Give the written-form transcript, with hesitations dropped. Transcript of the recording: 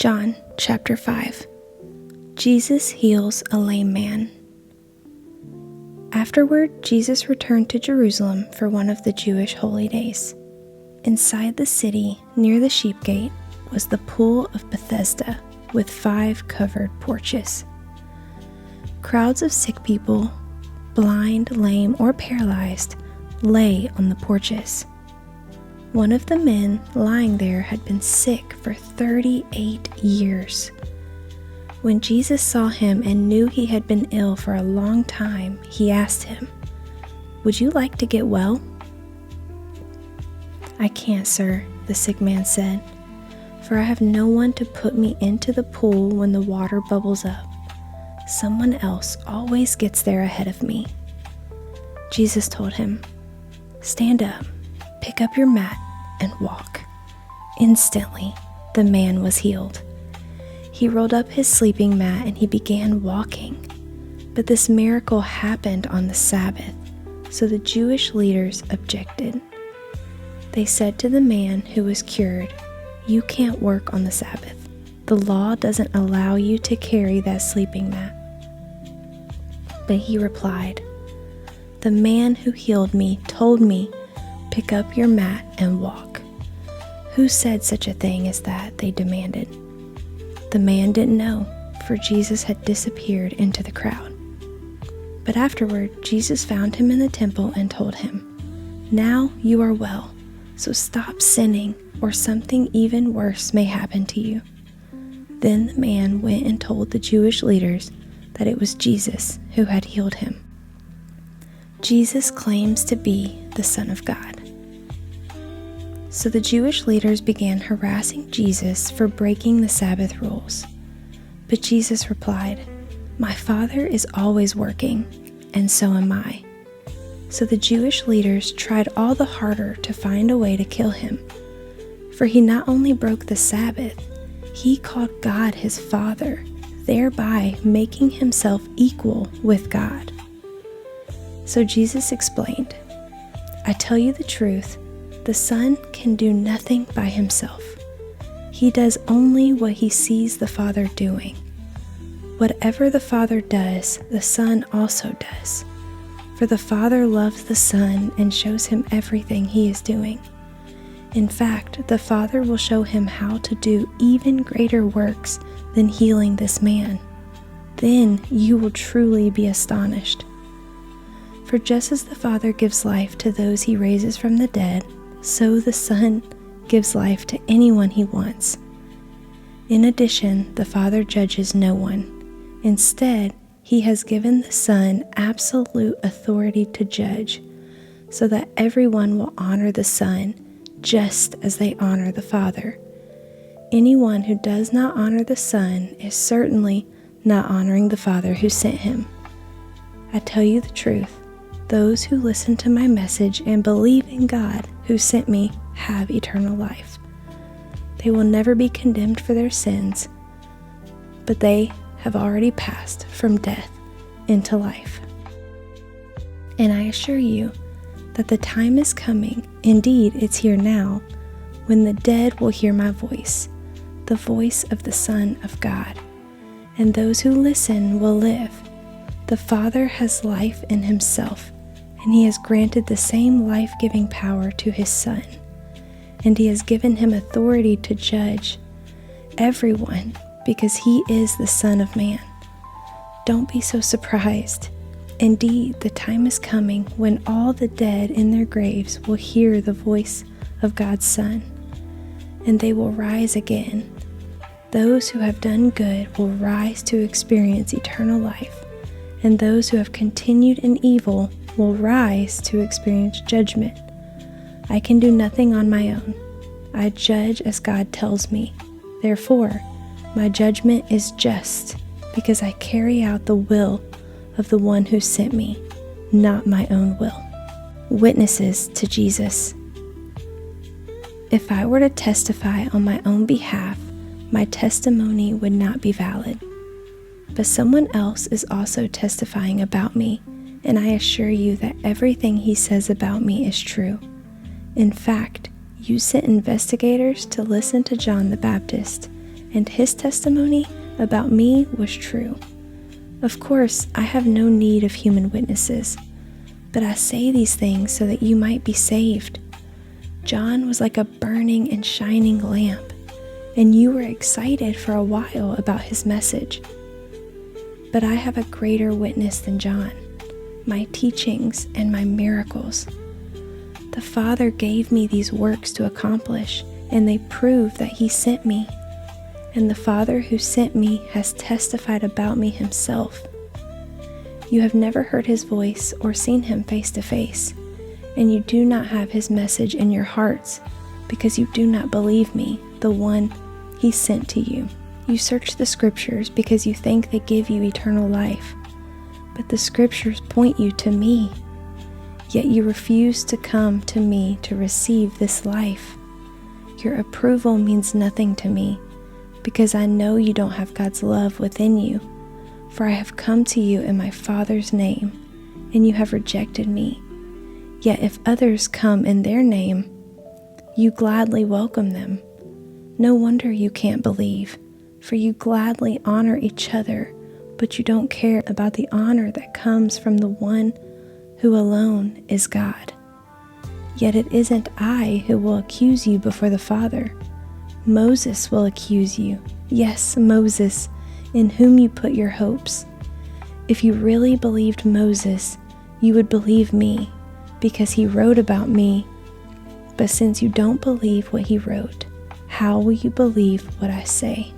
John chapter 5. Jesus heals a lame man. Afterward, Jesus returned to Jerusalem for one of the Jewish holy days. Inside the city, near the sheep gate, was the pool of Bethesda with 5 covered porches. Crowds of sick people, blind, lame, or paralyzed, lay on the porches. One of the men lying there had been sick for 38 years. When Jesus saw him and knew he had been ill for a long time, he asked him, "Would you like to get well?" "I can't, sir," the sick man said, "for I have no one to put me into the pool when the water bubbles up. Someone else always gets there ahead of me." Jesus told him, "Stand up, pick up your mat, and walk." Instantly, the man was healed. He rolled up his sleeping mat and he began walking. But this miracle happened on the Sabbath, so the Jewish leaders objected. They said to the man who was cured, "You can't work on the Sabbath. The law doesn't allow you to carry that sleeping mat." But he replied, "The man who healed me told me, 'Pick up your mat and walk.'" "Who said such a thing as that?" they demanded. The man didn't know, for Jesus had disappeared into the crowd. But afterward, Jesus found him in the temple and told him, "Now you are well, so stop sinning, or something even worse may happen to you." Then the man went and told the Jewish leaders that it was Jesus who had healed him. Jesus claims to be the Son of God. So the Jewish leaders began harassing Jesus for breaking the Sabbath rules. But Jesus replied, "My Father is always working, and so am I." So the Jewish leaders tried all the harder to find a way to kill him. For he not only broke the Sabbath, he called God his Father, thereby making himself equal with God. So Jesus explained, "I tell you the truth, the Son can do nothing by himself. He does only what he sees the Father doing. Whatever the Father does, the Son also does. For the Father loves the Son and shows him everything he is doing. In fact, the Father will show him how to do even greater works than healing this man. Then you will truly be astonished. For just as the Father gives life to those he raises from the dead, so the Son gives life to anyone he wants. In addition, the Father judges no one. Instead, he has given the Son absolute authority to judge, so that everyone will honor the Son just as they honor the Father. Anyone who does not honor the Son is certainly not honoring the Father who sent him. I tell you the truth, those who listen to my message and believe in God who sent me have eternal life. They will never be condemned for their sins, but they have already passed from death into life. And I assure you that the time is coming, indeed it's here now, when the dead will hear my voice, the voice of the Son of God, and those who listen will live. The Father has life in himself, and he has granted the same life-giving power to his Son, and he has given him authority to judge everyone because he is the Son of Man. Don't be so surprised. Indeed, the time is coming when all the dead in their graves will hear the voice of God's Son, and they will rise again. Those who have done good will rise to experience eternal life, and those who have continued in evil will rise to experience judgment. I can do nothing on my own. I judge as God tells me. Therefore, my judgment is just, because I carry out the will of the one who sent me, not my own will." Witnesses to Jesus. If I were to testify on my own behalf, my testimony would not be valid. But someone else is also testifying about me, and I assure you that everything he says about me is true. In fact, you sent investigators to listen to John the Baptist, and his testimony about me was true. Of course, I have no need of human witnesses, but I say these things so that you might be saved. John was like a burning and shining lamp, and you were excited for a while about his message. But I have a greater witness than John, my teachings and my miracles. The Father gave me these works to accomplish, and they prove that he sent me. And the Father who sent me has testified about me himself. You have never heard his voice or seen him face to face, and you do not have his message in your hearts, because you do not believe me, the one he sent to you. You search the scriptures because you think they give you eternal life, but the scriptures point you to me. Yet you refuse to come to me to receive this life. Your approval means nothing to me, because I know you don't have God's love within you. For I have come to you in my Father's name, and you have rejected me. Yet if others come in their name, you gladly welcome them. No wonder you can't believe, for you gladly honor each other, but you don't care about the honor that comes from the one who alone is God. Yet it isn't I who will accuse you before the Father. Moses will accuse you. Yes, Moses, in whom you put your hopes. If you really believed Moses, you would believe me, because he wrote about me. But since you don't believe what he wrote, how will you believe what I say?